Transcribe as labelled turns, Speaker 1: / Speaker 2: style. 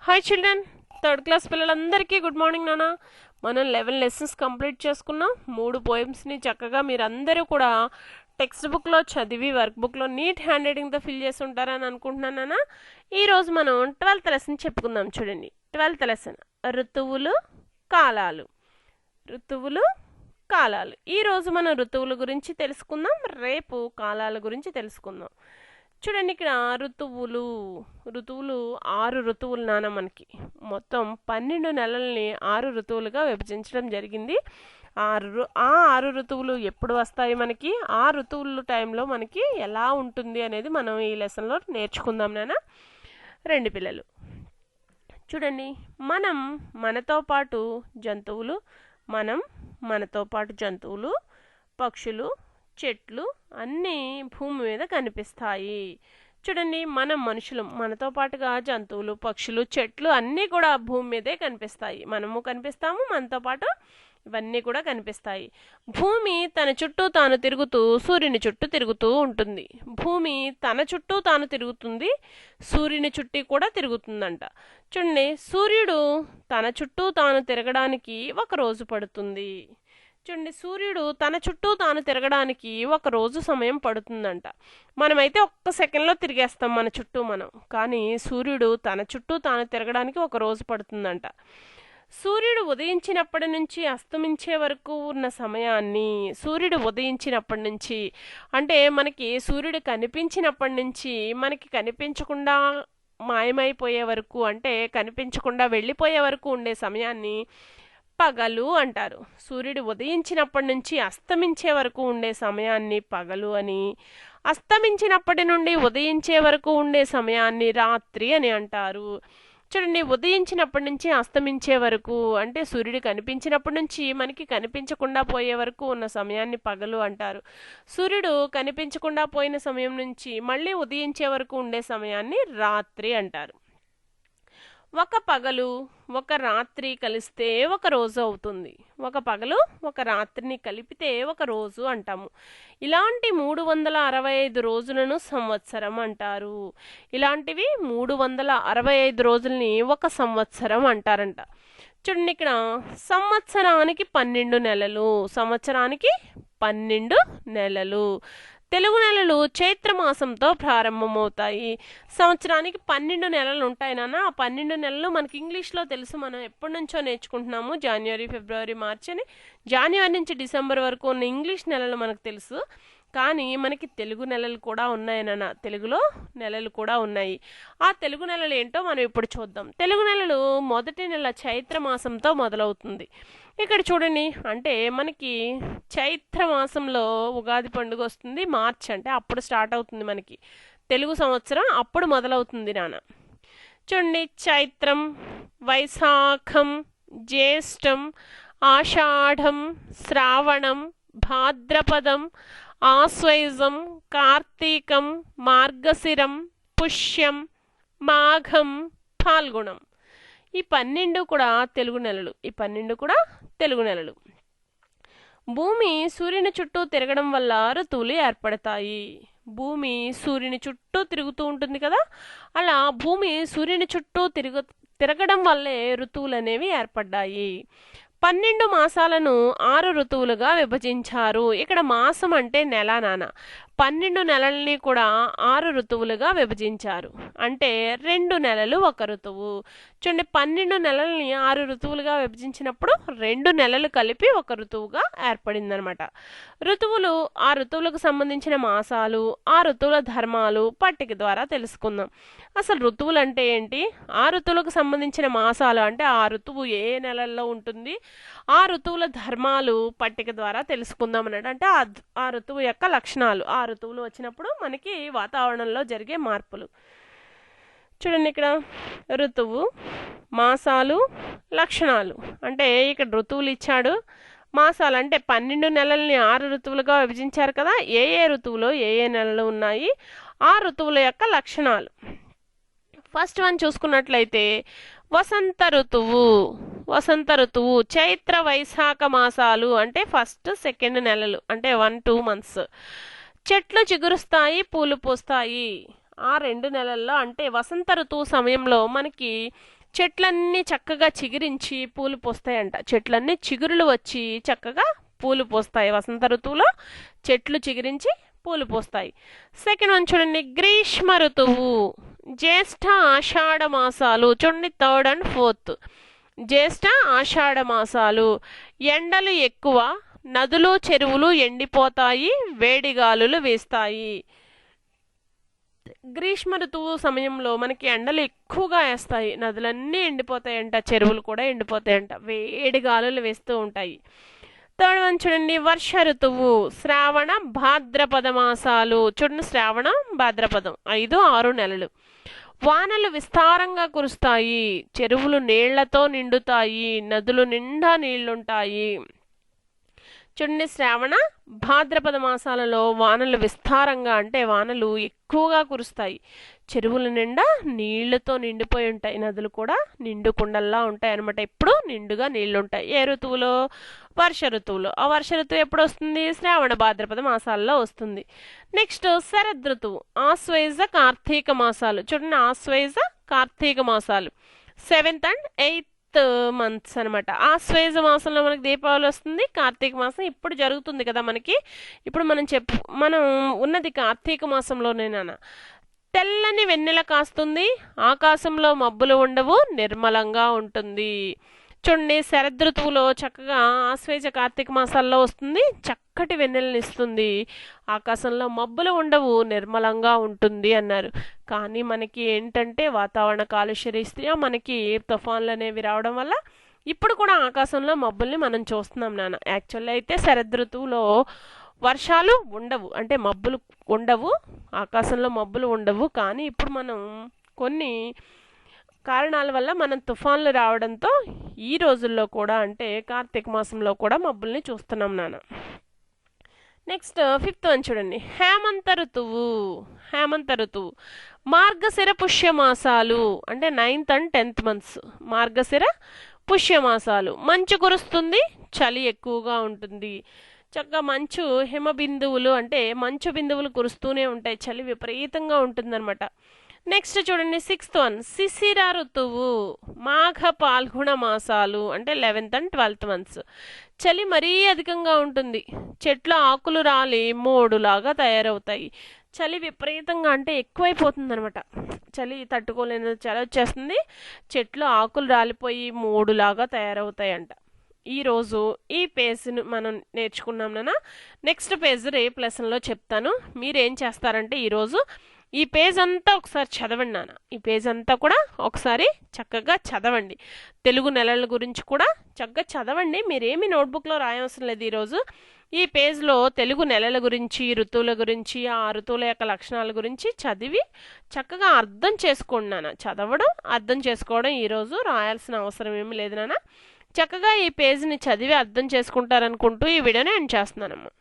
Speaker 1: Hi children, third class పిల్లలందరికీ good morning నాన్న. మనం 11 లెసన్స్ కంప్లీట్ చేసుకున్నాం. 3 పోయమ్స్ని చక్కగా మీరందరూ కూడా టెక్స్ట్ బుక్లో చదివి వర్క్ బుక్లో నీట్ హ్యాండ్ రైటింగ్తో ఫిల్ చేసి ఉంటారని అనుకుంటున్నాను నాన్న. ఈరోజు మనం 12th లెసన్ చెప్పుకుందాం. చూడండి, 12th లెసన్ ఋతువులు కాలాలు. ఋతువులు కాలాలు. ఈరోజు మనం ఋతువుల గురించి తెలుసుకుందాం, రేపు కాలాల గురించి తెలుసుకుందాం. చూడండి, ఇక్కడ ఋతువులు 6 ఋతువులు నాన్న. మనకి మొత్తం 12 నెలల్ని 6 ఋతువులుగా విభజించడం జరిగింది. ఆ 6 ఋతువులు ఎప్పుడు వస్తాయి మనకి, ఆ ఋతువుల టైంలో మనకి ఎలా ఉంటుంది అనేది మనం ఈ లెసన్లో నేర్చుకుందాం నాన్న. రెండు పిల్లలు చూడండి, మనతో పాటు జంతువులు, పక్షులు, చెట్లు అన్నీ భూమి మీద కనిపిస్తాయి. చూడండి, మనుషులు, మనతో పాటుగా జంతువులు, పక్షులు, చెట్లు అన్నీ కూడా భూమి మీదే కనిపిస్తాయి. మనము కనిపిస్తాము, మనతో పాటు ఇవన్నీ కూడా కనిపిస్తాయి. భూమి తన చుట్టూ తాను తిరుగుతూ సూర్యుని చుట్టూ తిరుగుతూ ఉంటుంది. భూమి తన చుట్టూ తాను తిరుగుతుంది, సూర్యుని చుట్టూ కూడా తిరుగుతుందంట. చూడండి, సూర్యుడు తన చుట్టూ తాను తిరగడానికి ఒక రోజు పడుతుంది. చూడండి, సూర్యుడు తన చుట్టూ తాను తిరగడానికి ఒక రోజు సమయం పడుతుందంట. మనమైతే ఒక్క సెకండ్లో తిరిగేస్తాం మన చుట్టూ మనం, కానీ సూర్యుడు తన చుట్టూ తాను తిరగడానికి ఒక రోజు పడుతుందంట. సూర్యుడు ఉదయించినప్పటి నుంచి అస్తమించే వరకు ఉన్న సమయాన్ని, సూర్యుడు ఉదయించినప్పటి నుంచి అంటే మనకి సూర్యుడు కనిపించినప్పటి నుంచి మనకి కనిపించకుండా మాయమైపోయే వరకు, అంటే కనిపించకుండా వెళ్ళిపోయే వరకు ఉండే సమయాన్ని పగలు అంటారు. సూర్యుడు ఉదయించినప్పటి నుంచి అస్తమించే వరకు ఉండే సమయాన్ని పగలు అని, అస్తమించినప్పటి నుండి ఉదయించే వరకు ఉండే సమయాన్ని రాత్రి అని అంటారు. చూడండి, ఉదయించినప్పటి నుంచి అస్తమించే వరకు అంటే సూర్యుడు కనిపించినప్పటి నుంచి మనకి కనిపించకుండా పోయే వరకు ఉన్న సమయాన్ని పగలు అంటారు. సూర్యుడు కనిపించకుండా పోయిన సమయం నుంచి మళ్ళీ ఉదయించే వరకు ఉండే సమయాన్ని రాత్రి అంటారు. ఒక పగలు ఒక రాత్రి కలిస్తే ఒక రోజు అవుతుంది. ఒక పగలు ఒక రాత్రిని కలిపితే ఒక రోజు అంటాము. ఇలాంటి 365 రోజులను సంవత్సరం అంటారు. ఇలాంటివి 365 రోజుల్ని ఒక సంవత్సరం అంటారంట. చూడండి, ఇక్కడ సంవత్సరానికి 12 నెలలు. సంవత్సరానికి 12 నెలలు. తెలుగు నెలలు చైత్రమాసంతో ప్రారంభమవుతాయి. సంవత్సరానికి 12 నెలలు ఉంటాయి నాన్న. ఆ 12 నెలలు మనకి ఇంగ్లీష్లో తెలుసు, మనం ఎప్పటి నుంచో నేర్చుకుంటున్నాము. జనవరి, ఫిబ్రవరి, మార్చి అని. జనవరి నుంచి డిసెంబర్ వరకు ఉన్న ఇంగ్లీష్ నెలలు మనకు తెలుసు, కానీ మనకి తెలుగు నెలలు కూడా ఉన్నాయి నాన్న. తెలుగులో నెలలు కూడా ఉన్నాయి. ఆ తెలుగు నెలలు ఏంటో మనం ఇప్పుడు చూద్దాం. తెలుగు నెలలు మొదటి నెల చైత్రమాసంతో మొదలవుతుంది. ఇక్కడ చూడండి, అంటే మనకి చైత్రమాసంలో ఉగాది పండుగ వస్తుంది. మార్చ్ అంటే అప్పుడు స్టార్ట్ అవుతుంది మనకి తెలుగు సంవత్సరం, అప్పుడు మొదలవుతుంది నాన్న. చూడండి, చైత్రం, వైశాఖం, జ్యేష్టం, ఆషాఢం, శ్రావణం, భాద్రపదం, ఆశ్వయుజం, కార్తీకం, మార్గశిరం, పుష్యం, మాఘం, ఫాల్గుణం. ఈ 12 కూడా తెలుగు నెలలు. భూమి సూర్యుని చుట్టూ తిరగడం వల్ల ఋతువులు ఏర్పడతాయి. భూమి సూర్యుని చుట్టూ తిరుగుతూ ఉంటుంది కదా, అలా భూమి సూర్యుని చుట్టూ తిరగడం వల్లే ఋతువులు అనేవి ఏర్పడ్డాయి. 12 మాసాలను 6 ఋతువులుగా విభజించారు. ఇక్కడ మాసం అంటే నెల నాన్న. 12 నెలల్ని కూడా 6 ఋతువులుగా విభజించారు. అంటే 2 నెలలు ఒక ఋతువు. చూడండి, 12 నెలల్ని 6 ఋతువులుగా విభజించినప్పుడు 2 నెలలు కలిపి ఒక ఋతువుగా ఏర్పడిందనమాట. ఋతువులు, ఆ ఋతువులకు సంబంధించిన మాసాలు, ఆ ఋతువుల ధర్మాలు పట్టిక ద్వారా తెలుసుకుందాం. అసలు ఋతువులు అంటే ఏంటి, ఆ ఋతువులకు సంబంధించిన మాసాలు అంటే ఆ ఋతువు ఏ నెలల్లో ఉంటుంది, ఆ ఋతువుల ధర్మాలు పట్టిక ద్వారా తెలుసుకుందాం అన్నట్టు. అంటే ఆ ఋతువు యొక్క లక్షణాలు, ఆ ఋతువులు వచ్చినప్పుడు మనకి వాతావరణంలో జరిగే మార్పులు. చూడండి, ఇక్కడ ఋతువు, మాసాలు, లక్షణాలు. అంటే ఇక్కడ ఋతువులు ఇచ్చాడు, మాసాలు అంటే 12 నెలల్ని 6 ఋతువులుగా విభజించారు కదా, ఏ ఋతువులో ఏ నెలలు ఉన్నాయి, ఆ ఋతువుల యొక్క లక్షణాలు. ఫస్ట్ వన్ చూసుకున్నట్లయితే వసంత ఋతువు చైత్ర వైశాఖ మాసాలు అంటే ఫస్ట్ సెకండ్ నెలలు, అంటే 1-2 months. చెట్లు చిగురుస్తాయి, పూలు పూస్తాయి. ఆ 2 నెలల్లో అంటే వసంత ఋతువు సమయంలో మనకి చెట్లన్నీ చక్కగా చిగురించి పూలు పూస్తాయంట. చెట్లన్నీ చిగురులు వచ్చి చక్కగా పూలు పూస్తాయి. వసంత ఋతువులో చెట్లు చిగురించి పూలు పూస్తాయి. సెకండ్ వన్ చూడండి, గ్రీష్మ ఋతువు జ్యేష్ఠ ఆషాఢ మాసాలు. చూడండి థర్డ్ అండ్ ఫోర్త్. జ్యేష్ఠ ఆషాఢ మాసాలు, ఎండలు ఎక్కువ, నదులు చెరువులు ఎండిపోతాయి, వేడిగాలులు వీస్తాయి. గ్రీష్మ ఋతువు సమయంలో మనకి ఎండలు ఎక్కువగా వేస్తాయి, నదులన్నీ ఎండిపోతాయంట, చెరువులు కూడా ఎండిపోతాయంట, వేడి గాలులు వేస్తూ ఉంటాయి. థర్డ్ వన్ చూడండి, వర్ష ఋతువు శ్రావణ భాద్రపద మాసాలు. చూడండి శ్రావణ భాద్రపదం 5-6 నెలలు. వానలు విస్తారంగా కురుస్తాయి, చెరువులు నీళ్లతో నిండుతాయి, నదులు నిండా నీళ్లుంటాయి. చూడండి శ్రావణ భాద్రపద మాసాలలో వానలు విస్తారంగా అంటే వానలు ఎక్కువగా కురుస్తాయి, చెరువుల నిండా నీళ్లతో నిండిపోయి ఉంటాయి, నదులు కూడా నిండు కుండల్లా ఉంటాయి అనమాట. ఎప్పుడు నిండుగా నీళ్లు ఉంటాయి. ఏ ఋతువులో? వర్ష ఋతువులో. ఆ వర్ష ఋతువు ఎప్పుడు వస్తుంది? శ్రావణ భాద్రపద మాసాల్లో వస్తుంది. నెక్స్ట్ శరద్ ఋతువు ఆశ్వేజ కార్తీక మాసాలు. చూడండి ఆశ్వేజ కార్తీక మాసాలు 7th and 8th మంత్స్ అనమాట. ఆశ్వేజ మాసంలో మనకి దీపావళి వస్తుంది, కార్తీక మాసం ఇప్పుడు జరుగుతుంది కదా మనకి. ఇప్పుడు మనం ఉన్నది కార్తీక మాసంలోనేనా. తెల్లని వెన్నెల కాస్తుంది, ఆకాశంలో మబ్బులు ఉండవు, నిర్మలంగా ఉంటుంది. చూడండి శరదృతువులో చక్కగా ఆశ్వేజ కార్తీక మాసాల్లో వస్తుంది, చక్కటి వెన్నెలను ఇస్తుంది, ఆకాశంలో మబ్బులు ఉండవు, నిర్మలంగా ఉంటుంది అన్నారు. కానీ మనకి ఏంటంటే వాతావరణ కాలుష్య రీత్యా మనకి తుఫాన్లు అనేవి రావడం వల్ల ఇప్పుడు కూడా ఆకాశంలో మబ్బుల్ని మనం చూస్తున్నాం నాన్న. యాక్చువల్లీ అయితే శరదృతువులో వర్షాలు ఉండవు, అంటే మబ్బులు ఉండవు, ఆకాశంలో మబ్బులు ఉండవు. కానీ ఇప్పుడు మనం కొన్ని కారణాల వల్ల మనం తుఫాన్లు రావడంతో ఈ రోజుల్లో కూడా అంటే కార్తీక మాసంలో కూడా మబ్బుల్ని చూస్తున్నాం నాన్న. నెక్స్ట్ 5th వన్ చూడండి, హేమంత ఋతువు. హేమంత ఋతువు మార్గశిర పుష్యమాసాలు అంటే 9th and 10th మంత్స్. మార్గశిర పుష్యమాసాలు. మంచు కురుస్తుంది, చలి ఎక్కువగా ఉంటుంది, చక్కగా మంచు హిమ బిందువులు అంటే మంచు బిందువులు కురుస్తూనే ఉంటాయి, చలి విపరీతంగా ఉంటుందన్నమాట. నెక్స్ట్ చూడండి 6th వన్ శిశిర ఋతువు మాఘ పాల్గుణ మాసాలు అంటే 11th and 12th మంత్స్. చలి మరీ అధికంగా ఉంటుంది, చెట్ల ఆకులు రాలి మోడులాగా తయారవుతాయి, చలి విపరీతంగా అంటే ఎక్కువైపోతుంది అనమాట, చలి తట్టుకోలేని చలి వచ్చేస్తుంది, చెట్లు ఆకులు రాలిపోయి మోడులాగా తయారవుతాయంట. ఈరోజు ఈ పేజ్ను మనం నేర్చుకున్నాం నాన్న. నెక్స్ట్ పేజ్ రేపు లెసన్లో చెప్తాను. మీరేం చేస్తారంటే ఈరోజు ఈ పేజ్ అంతా ఒకసారి చదవండి నాన్న. ఈ పేజ్ అంతా కూడా ఒకసారి చక్కగా చదవండి. తెలుగు నెలల గురించి కూడా చక్కగా చదవండి. మీరేమి నోట్బుక్లో రాయవసరం లేదు. ఈరోజు ఈ పేజ్లో తెలుగు నెలల గురించి, ఋతువుల గురించి, ఆ ఋతువుల యొక్క లక్షణాల గురించి చదివి చక్కగా అర్థం చేసుకోండి నాన్న. చదవడం అర్థం చేసుకోవడం ఈరోజు రాయాల్సిన అవసరం ఏమి లేదు నాన్న. చక్కగా ఈ పేజ్ని చదివి అర్థం చేసుకుంటారనుకుంటూ ఈ వీడియోని ఎండ్ చేస్తున్నానమ్మా.